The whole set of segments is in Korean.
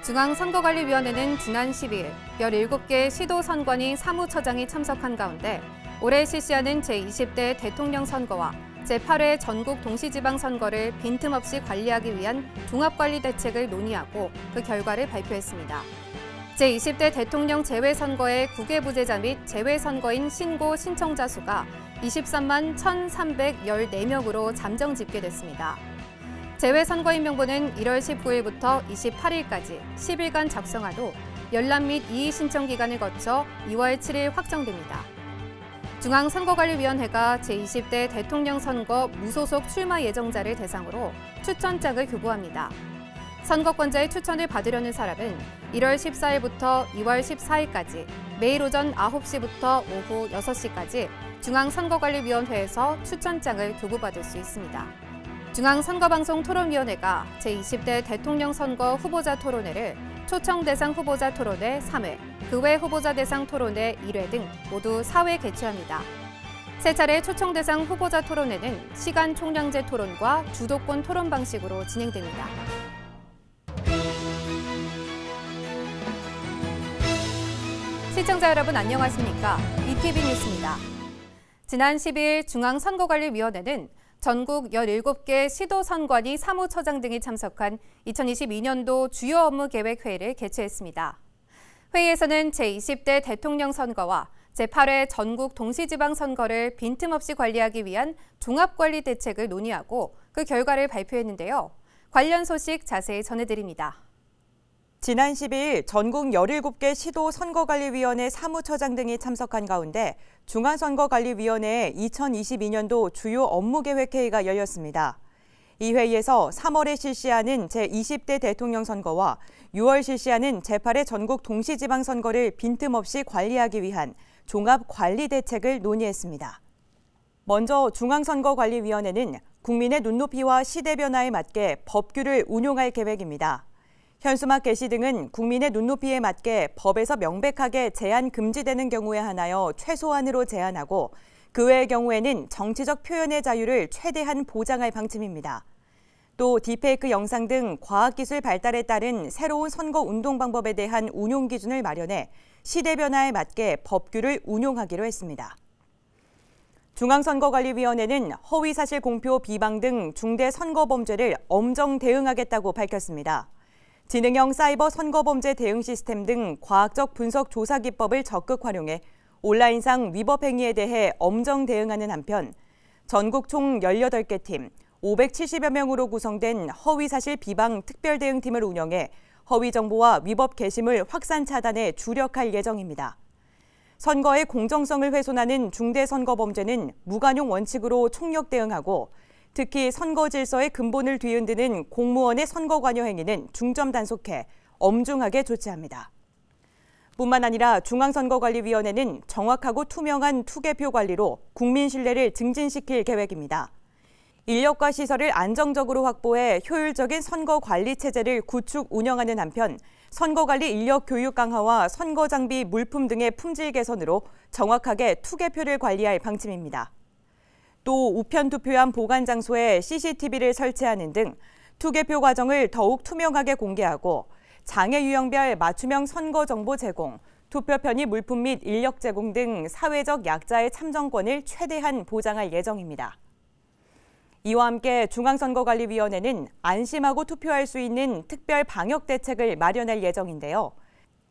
중앙선거관리위원회는 지난 12일 17개 시도선관위 사무처장이 참석한 가운데 올해 실시하는 제20대 대통령 선거와 제8회 전국 동시지방선거를 빈틈없이 관리하기 위한 종합관리 대책을 논의하고 그 결과를 발표했습니다. 제20대 대통령 재외선거의 국외부재자 및 재외선거인 신고 신청자 수가 23만 1,314명으로 잠정 집계됐습니다. 재외선거인 명부는 1월 19일부터 28일까지 10일간 작성한 후 열람 및 이의 신청 기간을 거쳐 2월 7일 확정됩니다. 중앙선거관리위원회가 제20대 대통령 선거 무소속 출마 예정자를 대상으로 추천장을 교부합니다. 선거권자의 추천을 받으려는 사람은 1월 14일부터 2월 14일까지 매일 오전 9시부터 오후 6시까지 중앙선거관리위원회에서 추천장을 교부받을 수 있습니다. 중앙선거방송토론위원회가 제20대 대통령 선거 후보자 토론회를 초청 대상 후보자 토론회 3회, 그 외 후보자 대상 토론회 1회 등 모두 4회 개최합니다. 세 차례 초청 대상 후보자 토론회는 시간 총량제 토론과 주도권 토론 방식으로 진행됩니다. 시청자 여러분 안녕하십니까? ETV 뉴스입니다. 지난 12일 중앙선거관리위원회는 전국 17개 시도선관위 사무처장 등이 참석한 2022년도 주요 업무 계획 회의를 개최했습니다. 회의에서는 제20대 대통령 선거와 제8회 전국 동시지방선거를 빈틈없이 관리하기 위한 종합관리 대책을 논의하고 그 결과를 발표했는데요. 관련 소식 자세히 전해드립니다. 지난 12일 전국 17개 시도선거관리위원회 사무처장 등이 참석한 가운데 중앙선거관리위원회의 2022년도 주요 업무계획회의가 열렸습니다. 이 회의에서 3월에 실시하는 제20대 대통령 선거와 6월 실시하는 제8회 전국 동시지방선거를 빈틈없이 관리하기 위한 종합관리대책을 논의했습니다. 먼저 중앙선거관리위원회는 국민의 눈높이와 시대 변화에 맞게 법규를 운용할 계획입니다. 현수막 게시 등은 국민의 눈높이에 맞게 법에서 명백하게 제한 금지되는 경우에 한하여 최소한으로 제한하고 그 외의 경우에는 정치적 표현의 자유를 최대한 보장할 방침입니다. 또 딥페이크 영상 등 과학기술 발달에 따른 새로운 선거 운동 방법에 대한 운용 기준을 마련해 시대 변화에 맞게 법규를 운용하기로 했습니다. 중앙선거관리위원회는 허위사실 공표 비방 등 중대 선거범죄를 엄정 대응하겠다고 밝혔습니다. 지능형 사이버 선거범죄 대응 시스템 등 과학적 분석 조사 기법을 적극 활용해 온라인상 위법 행위에 대해 엄정 대응하는 한편 전국 총 18개 팀, 570여 명으로 구성된 허위사실 비방 특별대응팀을 운영해 허위 정보와 위법 게시물 확산 차단에 주력할 예정입니다. 선거의 공정성을 훼손하는 중대 선거범죄는 무관용 원칙으로 총력 대응하고 특히 선거 질서의 근본을 뒤흔드는 공무원의 선거 관여 행위는 중점 단속해 엄중하게 조치합니다. 뿐만 아니라 중앙선거관리위원회는 정확하고 투명한 투개표 관리로 국민 신뢰를 증진시킬 계획입니다. 인력과 시설을 안정적으로 확보해 효율적인 선거 관리 체제를 구축 운영하는 한편 선거관리 인력 교육 강화와 선거 장비 물품 등의 품질 개선으로 정확하게 투개표를 관리할 방침입니다. 또 우편 투표함 보관 장소에 CCTV를 설치하는 등 투개표 과정을 더욱 투명하게 공개하고 장애 유형별 맞춤형 선거 정보 제공, 투표 편의 물품 및 인력 제공 등 사회적 약자의 참정권을 최대한 보장할 예정입니다. 이와 함께 중앙선거관리위원회는 안심하고 투표할 수 있는 특별 방역 대책을 마련할 예정인데요.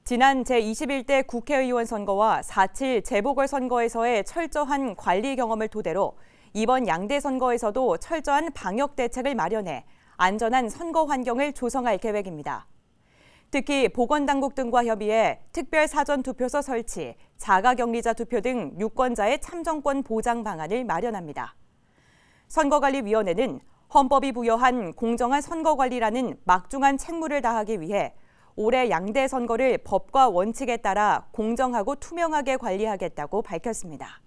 지난 제21대 국회의원 선거와 4.7 재보궐선거에서의 철저한 관리 경험을 토대로 이번 양대 선거에서도 철저한 방역 대책을 마련해 안전한 선거 환경을 조성할 계획입니다. 특히 보건당국 등과 협의해 특별 사전투표소 설치, 자가격리자 투표 등 유권자의 참정권 보장 방안을 마련합니다. 선거관리위원회는 헌법이 부여한 공정한 선거관리라는 막중한 책무를 다하기 위해 올해 양대 선거를 법과 원칙에 따라 공정하고 투명하게 관리하겠다고 밝혔습니다.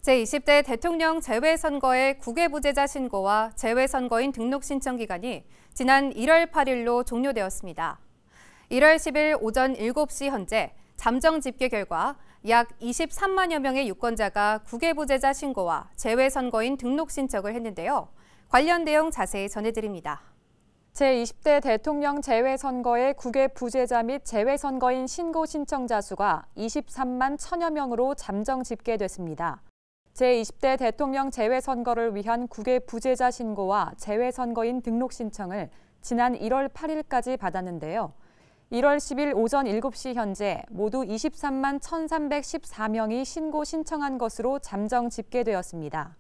제20대 대통령 재외선거의 국외부재자 신고와 재외선거인 등록 신청 기간이 지난 1월 8일로 종료되었습니다. 1월 10일 오전 7시 현재 잠정 집계 결과 약 23만여 명의 유권자가 국외부재자 신고와 재외선거인 등록 신청을 했는데요. 관련 내용 자세히 전해드립니다. 제20대 대통령 재외선거의 국외 부재자 및 재외선거인 신고 신청자 수가 23만 1000여 명으로 잠정 집계됐습니다. 제20대 대통령 재외선거를 위한 국외 부재자 신고와 재외선거인 등록 신청을 지난 1월 8일까지 받았는데요. 1월 10일 오전 7시 현재 모두 23만 1314명이 신고 신청한 것으로 잠정 집계되었습니다.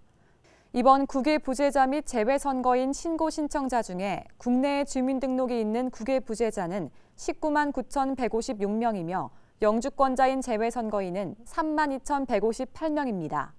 이번 국외 부재자 및 재외선거인 신고 신청자 중에 국내에 주민등록이 있는 국외 부재자는 19만 9,156명이며 영주권자인 재외선거인은 3만 2,158명입니다.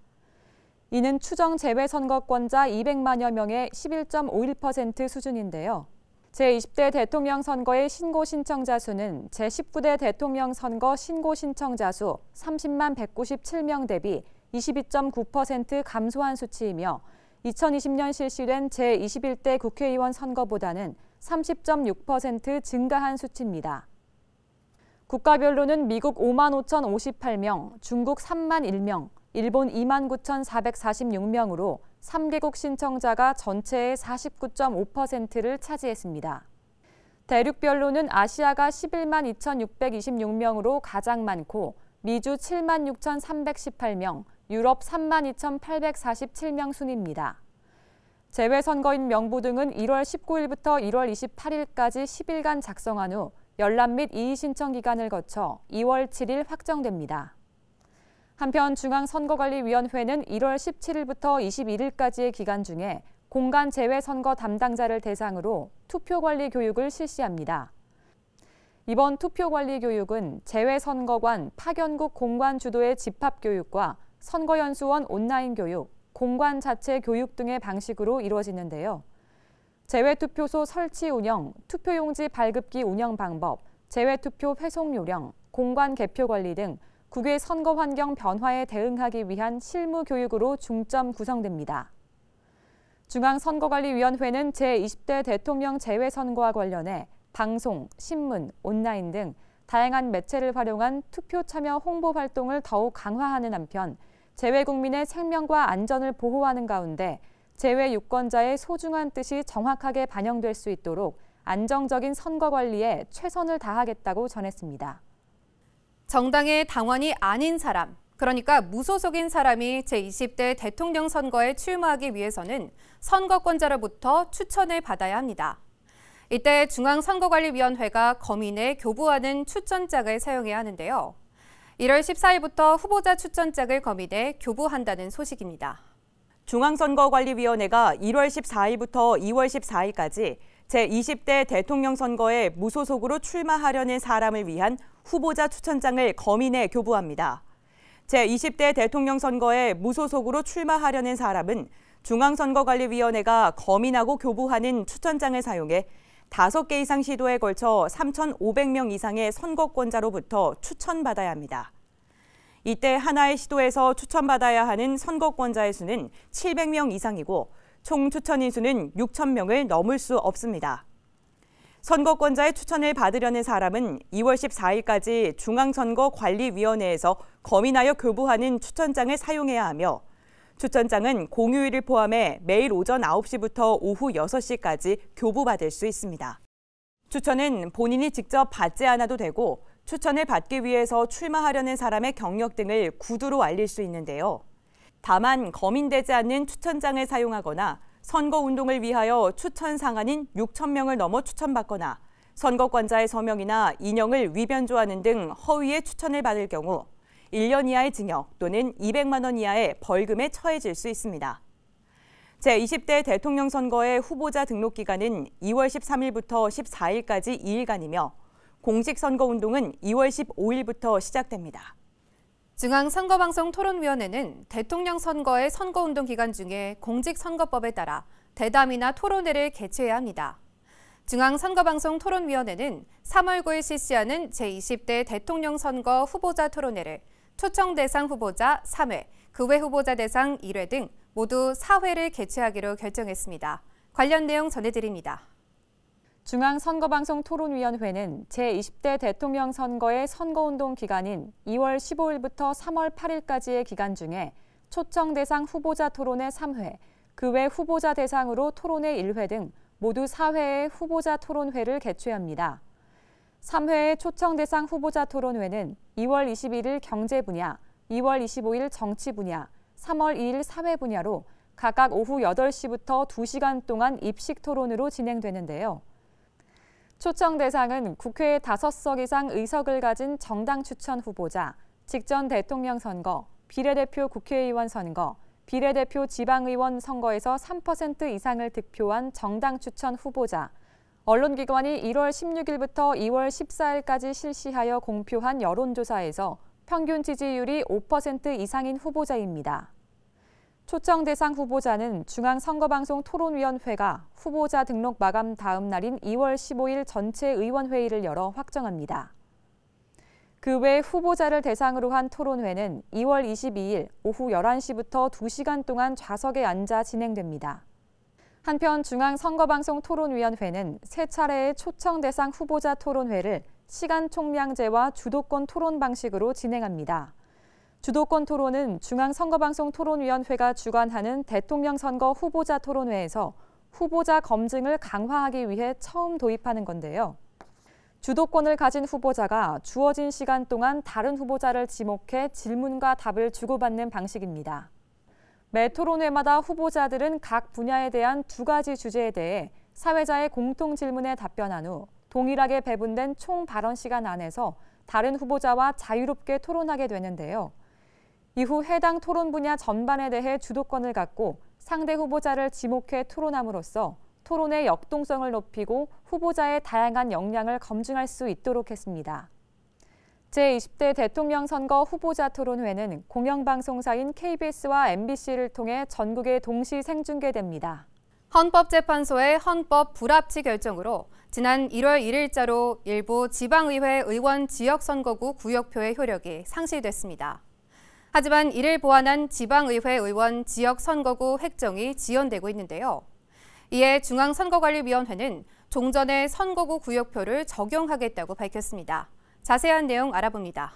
이는 추정 재외선거권자 200만여 명의 11.51% 수준인데요. 제20대 대통령 선거의 신고 신청자 수는 제19대 대통령 선거 신고 신청자 수 30만 197명 대비 22.9% 감소한 수치이며 2020년 실시된 제21대 국회의원 선거보다는 30.6% 증가한 수치입니다. 국가별로는 미국 5만 5,058명, 중국 3만 1명, 일본 2만 9,446명으로 3개국 신청자가 전체의 49.5%를 차지했습니다. 대륙별로는 아시아가 11만 2,626명으로 가장 많고 미주 7만 6,318명, 유럽 3만 2,847명 순입니다. 재외선거인 명부 등은 1월 19일부터 1월 28일까지 10일간 작성한 후 열람 및 이의 신청 기간을 거쳐 2월 7일 확정됩니다. 한편 중앙선거관리위원회는 1월 17일부터 21일까지의 기간 중에 공간 재외선거 담당자를 대상으로 투표관리 교육을 실시합니다. 이번 투표관리 교육은 재외선거관 파견국 공관 주도의 집합교육과 선거연수원 온라인 교육, 공관 자체 교육 등의 방식으로 이루어지는데요. 재외투표소 설치 운영, 투표용지 발급기 운영 방법, 재외투표 회송 요령, 공관 개표 관리 등 국외 선거 환경 변화에 대응하기 위한 실무 교육으로 중점 구성됩니다. 중앙선거관리위원회는 제20대 대통령 재외선거와 관련해 방송, 신문, 온라인 등 다양한 매체를 활용한 투표 참여 홍보 활동을 더욱 강화하는 한편 재외국민의 생명과 안전을 보호하는 가운데 재외 유권자의 소중한 뜻이 정확하게 반영될 수 있도록 안정적인 선거 관리에 최선을 다하겠다고 전했습니다. 정당의 당원이 아닌 사람, 그러니까 무소속인 사람이 제20대 대통령 선거에 출마하기 위해서는 선거권자로부터 추천을 받아야 합니다. 이때 중앙선거관리위원회가 거민에 교부하는 추천장을 사용해야 하는데요. 1월 14일부터 후보자 추천장을 거민에 교부한다는 소식입니다. 중앙선거관리위원회가 1월 14일부터 2월 14일까지 제20대 대통령 선거에 무소속으로 출마하려는 사람을 위한 후보자 추천장을 거민에 교부합니다. 제20대 대통령 선거에 무소속으로 출마하려는 사람은 중앙선거관리위원회가 거민하고 교부하는 추천장을 사용해 5개 이상 시도에 걸쳐 3,500명 이상의 선거권자로부터 추천받아야 합니다. 이때 하나의 시도에서 추천받아야 하는 선거권자의 수는 700명 이상이고 총 추천인 수는 6,000명을 넘을 수 없습니다. 선거권자의 추천을 받으려는 사람은 2월 14일까지 중앙선거관리위원회에서 거민하여 교부하는 추천장을 사용해야 하며 추천장은 공휴일을 포함해 매일 오전 9시부터 오후 6시까지 교부받을 수 있습니다. 추천은 본인이 직접 받지 않아도 되고 추천을 받기 위해서 출마하려는 사람의 경력 등을 구두로 알릴 수 있는데요. 다만 거민되지 않는 추천장을 사용하거나 선거운동을 위하여 추천 상한인 6,000명을 넘어 추천받거나 선거권자의 서명이나 인형을 위변조하는 등 허위의 추천을 받을 경우 1년 이하의 징역 또는 200만 원 이하의 벌금에 처해질 수 있습니다. 제20대 대통령 선거의 후보자 등록 기간은 2월 13일부터 14일까지 2일간이며 공식 선거운동은 2월 15일부터 시작됩니다. 중앙선거방송 토론위원회는 대통령 선거의 선거운동 기간 중에 공직선거법에 따라 대담이나 토론회를 개최해야 합니다. 중앙선거방송 토론위원회는 3월 9일 실시하는 제20대 대통령 선거 후보자 토론회를 초청 대상 후보자 3회, 그 외 후보자 대상 1회 등 모두 4회를 개최하기로 결정했습니다. 관련 내용 전해드립니다. 중앙선거방송 토론위원회는 제20대 대통령 선거의 선거운동 기간인 2월 15일부터 3월 8일까지의 기간 중에 초청 대상 후보자 토론회 3회, 그 외 후보자 대상으로 토론회 1회 등 모두 4회의 후보자 토론회를 개최합니다. 3회의 초청 대상 후보자 토론회는 2월 21일 경제 분야, 2월 25일 정치 분야, 3월 2일 사회 분야로 각각 오후 8시부터 2시간 동안 입식 토론으로 진행되는데요. 초청 대상은 국회에 5석 이상 의석을 가진 정당 추천 후보자, 직전 대통령 선거, 비례대표 국회의원 선거, 비례대표 지방의원 선거에서 3% 이상을 득표한 정당 추천 후보자, 언론기관이 1월 16일부터 2월 14일까지 실시하여 공표한 여론조사에서 평균 지지율이 5% 이상인 후보자입니다. 초청 대상 후보자는 중앙선거방송 토론위원회가 후보자 등록 마감 다음 날인 2월 15일 전체 의원회의를 열어 확정합니다. 그 외 후보자를 대상으로 한 토론회는 2월 22일 오후 11시부터 2시간 동안 좌석에 앉아 진행됩니다. 한편 중앙선거방송 토론위원회는 3차례의 초청 대상 후보자 토론회를 시간 총량제와 주도권 토론 방식으로 진행합니다. 주도권 토론은 중앙선거방송 토론위원회가 주관하는 대통령 선거 후보자 토론회에서 후보자 검증을 강화하기 위해 처음 도입하는 건데요. 주도권을 가진 후보자가 주어진 시간 동안 다른 후보자를 지목해 질문과 답을 주고받는 방식입니다. 매 토론회마다 후보자들은 각 분야에 대한 2가지 주제에 대해 사회자의 공통 질문에 답변한 후 동일하게 배분된 총 발언 시간 안에서 다른 후보자와 자유롭게 토론하게 되는데요. 이후 해당 토론 분야 전반에 대해 주도권을 갖고 상대 후보자를 지목해 토론함으로써 토론의 역동성을 높이고 후보자의 다양한 역량을 검증할 수 있도록 했습니다. 제20대 대통령 선거 후보자 토론회는 공영방송사인 KBS와 MBC를 통해 전국에 동시 생중계됩니다. 헌법재판소의 헌법 불합치 결정으로 지난 1월 1일자로 일부 지방의회 의원 지역선거구 구역표의 효력이 상실됐습니다. 하지만 이를 보완한 지방의회 의원 지역선거구 획정이 지연되고 있는데요. 이에 중앙선거관리위원회는 종전의 선거구 구역표를 적용하겠다고 밝혔습니다. 자세한 내용 알아봅니다.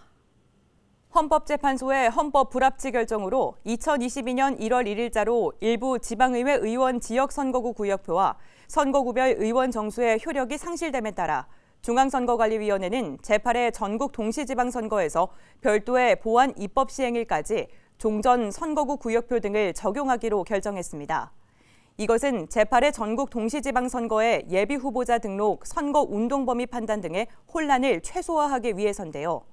헌법재판소의 헌법 불합치 결정으로 2022년 1월 1일자로 일부 지방의회 의원 지역선거구 구역표와 선거구별 의원 정수의 효력이 상실됨에 따라 중앙선거관리위원회는 제8회 전국 동시지방선거에서 별도의 보완 입법 시행일까지 종전 선거구 구역표 등을 적용하기로 결정했습니다. 이것은 제8회 전국 동시지방선거의 예비후보자 등록, 선거 운동 범위 판단 등의 혼란을 최소화하기 위해서인데요.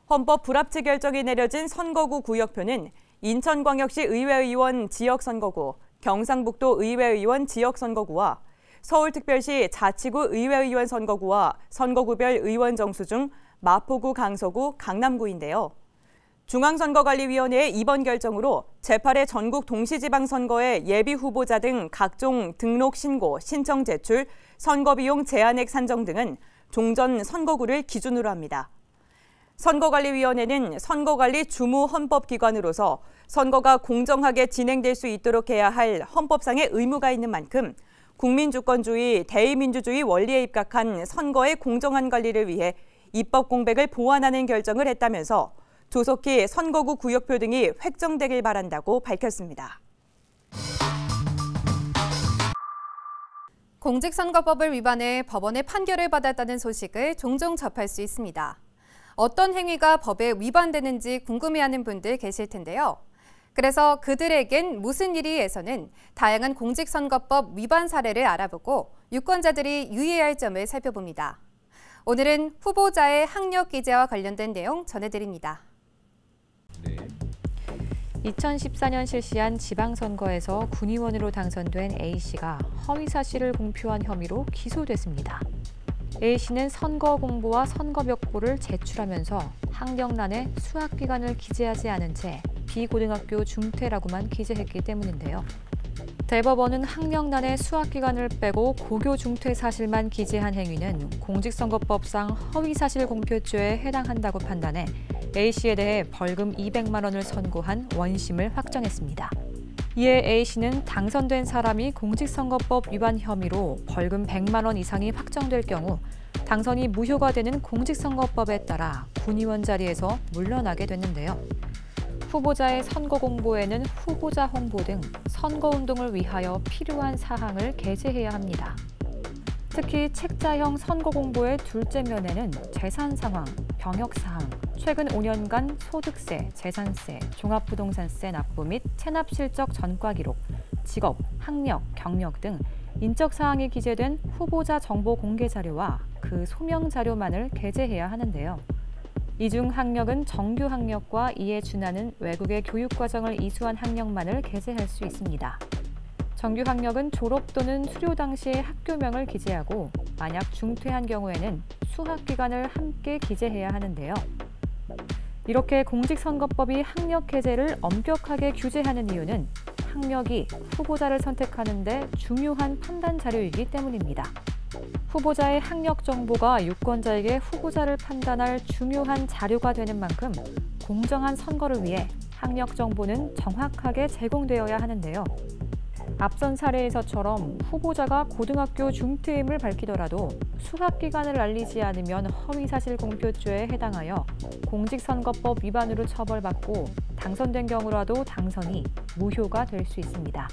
헌법 불합치 결정이 내려진 선거구 구역표는 인천광역시 의회의원 지역선거구, 경상북도 의회의원 지역선거구와 서울특별시 자치구 의회의원 선거구와 선거구별 의원 정수 중 마포구, 강서구, 강남구인데요. 중앙선거관리위원회의 이번 결정으로 제8회 전국 동시지방선거의 예비후보자 등 각종 등록 신고, 신청 제출, 선거비용 제한액 산정 등은 종전 선거구를 기준으로 합니다. 선거관리위원회는 선거관리 주무 헌법기관으로서 선거가 공정하게 진행될 수 있도록 해야 할 헌법상의 의무가 있는 만큼 국민주권주의, 대의민주주의 원리에 입각한 선거의 공정한 관리를 위해 입법 공백을 보완하는 결정을 했다면서 조속히 선거구 구역표 등이 획정되길 바란다고 밝혔습니다. 공직선거법을 위반해 법원의 판결을 받았다는 소식을 종종 접할 수 있습니다. 어떤 행위가 법에 위반되는지 궁금해하는 분들 계실 텐데요. 그래서 그들에겐 무슨 일이에서는 다양한 공직선거법 위반 사례를 알아보고 유권자들이 유의해야 할 점을 살펴봅니다. 오늘은 후보자의 학력 기재와 관련된 내용 전해드립니다. 2014년 실시한 지방선거에서 군의원으로 당선된 A씨가 허위사실을 공표한 혐의로 기소됐습니다. A씨는 선거 공보와 선거 벽보를 제출하면서 학력란에 수학기간을 기재하지 않은 채 비고등학교 중퇴라고만 기재했기 때문인데요. 대법원은 학력란에 수학기간을 빼고 고교 중퇴 사실만 기재한 행위는 공직선거법상 허위사실 공표죄에 해당한다고 판단해 A씨에 대해 벌금 200만 원을 선고한 원심을 확정했습니다. 이에 A씨는 당선된 사람이 공직선거법 위반 혐의로 벌금 100만 원 이상이 확정될 경우 당선이 무효가 되는 공직선거법에 따라 군의원 자리에서 물러나게 됐는데요. 후보자의 선거 공보에는 후보자 홍보 등 선거운동을 위하여 필요한 사항을 게재해야 합니다. 특히 책자형 선거 공보의 둘째 면에는 재산 상황, 병역 사항, 최근 5년간 소득세, 재산세, 종합부동산세 납부 및 체납 실적 전과 기록, 직업, 학력, 경력 등 인적 사항이 기재된 후보자 정보 공개 자료와 그 소명 자료만을 게재해야 하는데요. 이 중 학력은 정규 학력과 이에 준하는 외국의 교육 과정을 이수한 학력만을 게재할 수 있습니다. 정규 학력은 졸업 또는 수료 당시의 학교명을 기재하고 만약 중퇴한 경우에는 수학 기간을 함께 기재해야 하는데요. 이렇게 공직선거법이 학력 게재를 엄격하게 규제하는 이유는 학력이 후보자를 선택하는 데 중요한 판단 자료이기 때문입니다. 후보자의 학력 정보가 유권자에게 후보자를 판단할 중요한 자료가 되는 만큼 공정한 선거를 위해 학력 정보는 정확하게 제공되어야 하는데요. 앞선 사례에서처럼 후보자가 고등학교 중퇴임을 밝히더라도 수학 기간을 알리지 않으면 허위사실 공표죄에 해당하여 공직선거법 위반으로 처벌받고 당선된 경우라도 당선이 무효가 될 수 있습니다.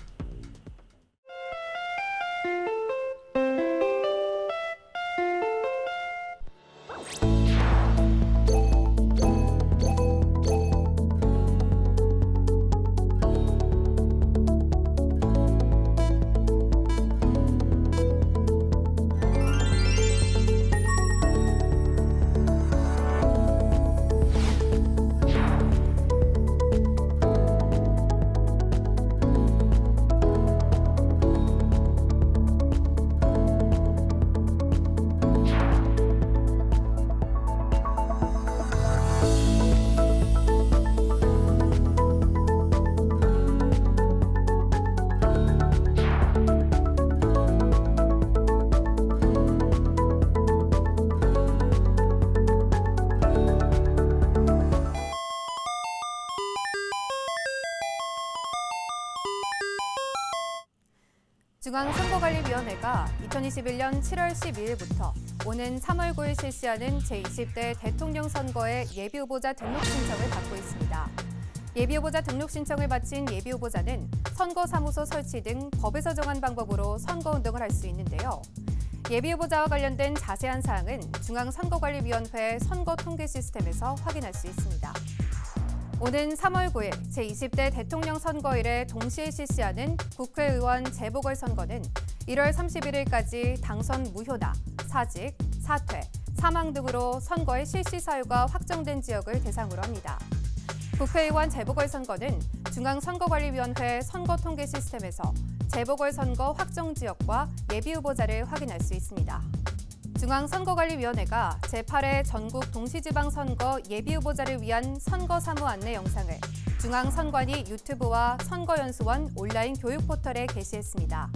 중앙선거관리위원회가 2021년 7월 12일부터 오는 3월 9일 실시하는 제20대 대통령 선거의 예비후보자 등록 신청을 받고 있습니다. 예비후보자 등록 신청을 마친 예비후보자는 선거사무소 설치 등 법에서 정한 방법으로 선거운동을 할 수 있는데요. 예비후보자와 관련된 자세한 사항은 중앙선거관리위원회 선거통계 시스템에서 확인할 수 있습니다. 오는 3월 9일 제20대 대통령 선거일에 동시에 실시하는 국회의원 재보궐선거는 1월 31일까지 당선 무효나 사직, 사퇴, 사망 등으로 선거의 실시 사유가 확정된 지역을 대상으로 합니다. 국회의원 재보궐선거는 중앙선거관리위원회 선거통계 시스템에서 재보궐선거 확정 지역과 예비후보자를 확인할 수 있습니다. 중앙선거관리위원회가 제8회 전국 동시지방선거 예비후보자를 위한 선거사무 안내 영상을 중앙선관위 유튜브와 선거연수원 온라인 교육포털에 게시했습니다.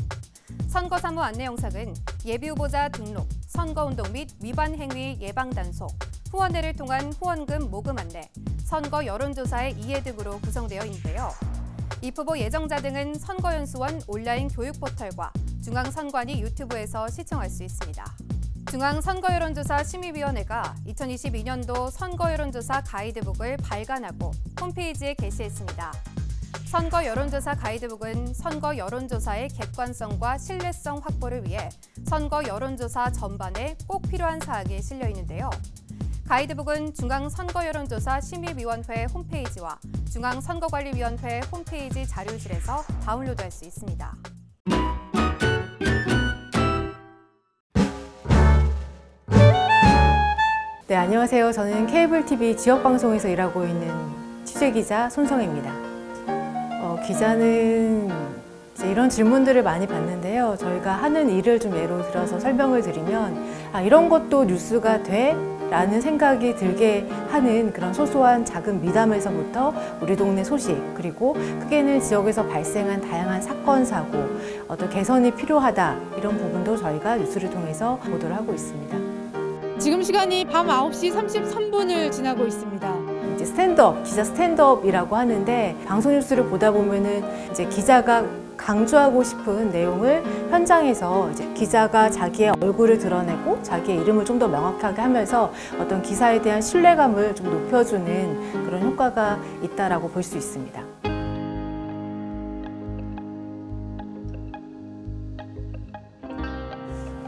선거사무 안내 영상은 예비후보자 등록, 선거운동 및 위반 행위 예방 단속, 후원회를 통한 후원금 모금 안내, 선거 여론조사의 이해 등으로 구성되어 있는데요. 입후보 예정자 등은 선거연수원 온라인 교육포털과 중앙선관위 유튜브에서 시청할 수 있습니다. 중앙선거여론조사 심의위원회가 2022년도 선거여론조사 가이드북을 발간하고 홈페이지에 게시했습니다. 선거여론조사 가이드북은 선거여론조사의 객관성과 신뢰성 확보를 위해 선거여론조사 전반에 꼭 필요한 사항이 실려 있는데요. 가이드북은 중앙선거여론조사 심의위원회 홈페이지와 중앙선거관리위원회 홈페이지 자료실에서 다운로드할 수 있습니다. 네, 안녕하세요. 저는 케이블TV 지역방송에서 일하고 있는 취재기자 손성혜입니다. 기자는 이제 이런 질문들을 많이 받는데요. 저희가 하는 일을 좀 예로 들어서 설명을 드리면 이런 것도 뉴스가 돼? 라는 생각이 들게 하는 그런 소소한 작은 미담에서부터 우리 동네 소식, 그리고 크게는 지역에서 발생한 다양한 사건, 사고, 어떤 개선이 필요하다 이런 부분도 저희가 뉴스를 통해서 보도를 하고 있습니다. 지금 시간이 밤 9시 33분을 지나고 있습니다. 이제 스탠드업, 기자 스탠드업이라고 하는데 방송 뉴스를 보다 보면은 이제 기자가 강조하고 싶은 내용을 현장에서 이제 기자가 자기의 얼굴을 드러내고 자기의 이름을 좀 더 명확하게 하면서 어떤 기사에 대한 신뢰감을 좀 높여주는 그런 효과가 있다라고 볼 수 있습니다.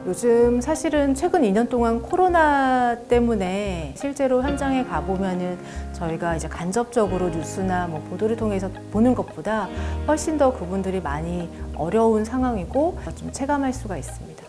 요즘 사실은 최근 2년 동안 코로나 때문에 실제로 현장에 가보면은 저희가 이제 간접적으로 뉴스나 뭐 보도를 통해서 보는 것보다 훨씬 더 그분들이 많이 어려운 상황이고 좀 체감할 수가 있습니다.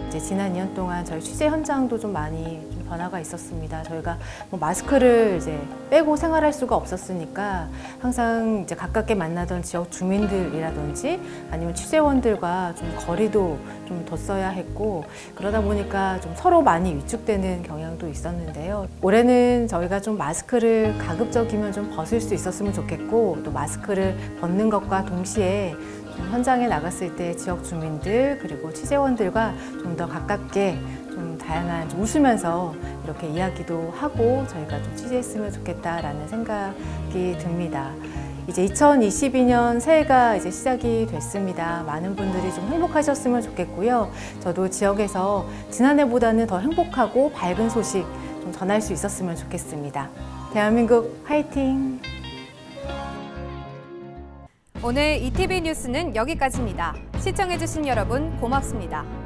이제 지난 2년 동안 저희 취재 현장도 좀 많이 좀 변화가 있었습니다. 저희가 뭐 마스크를 이제 빼고 생활할 수가 없었으니까 항상 이제 가깝게 만나던 지역 주민들이라든지 아니면 취재원들과 좀 거리도 좀 뒀어야 했고 그러다 보니까 좀 서로 많이 위축되는 경향도 있었는데요. 올해는 저희가 좀 마스크를 가급적이면 좀 벗을 수 있었으면 좋겠고 또 마스크를 벗는 것과 동시에 좀 현장에 나갔을 때 지역 주민들 그리고 취재원들과 좀 더 가깝게 좀 다양한 좀 웃으면서 이렇게 이야기도 하고 저희가 좀 취재했으면 좋겠다라는 생각이 듭니다. 이제 2022년 새해가 이제 시작이 됐습니다. 많은 분들이 좀 행복하셨으면 좋겠고요. 저도 지역에서 지난해보다는 더 행복하고 밝은 소식 좀 전할 수 있었으면 좋겠습니다. 대한민국 화이팅! 오늘 ETV 뉴스는 여기까지입니다. 시청해주신 여러분 고맙습니다.